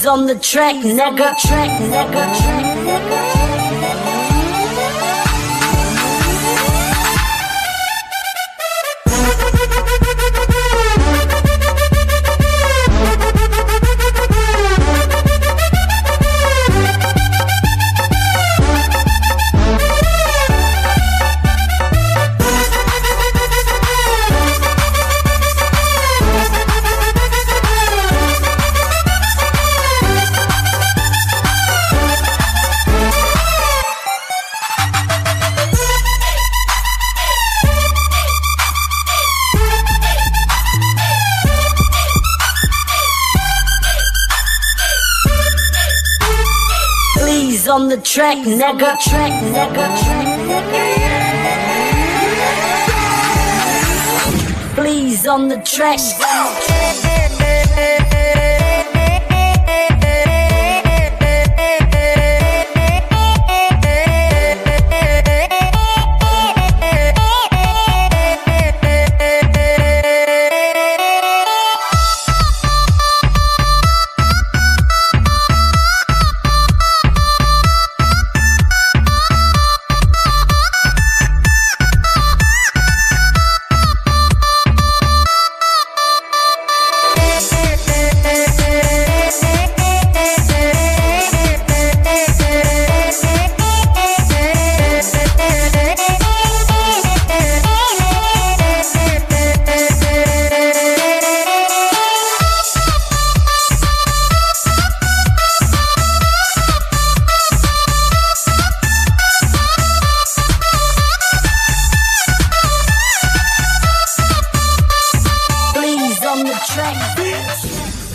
on the track, nigga. Track, nigga. Track, nigga. On the track, nigga. Track, nigga. Track, nigga. Please on the track. On the track, bitch.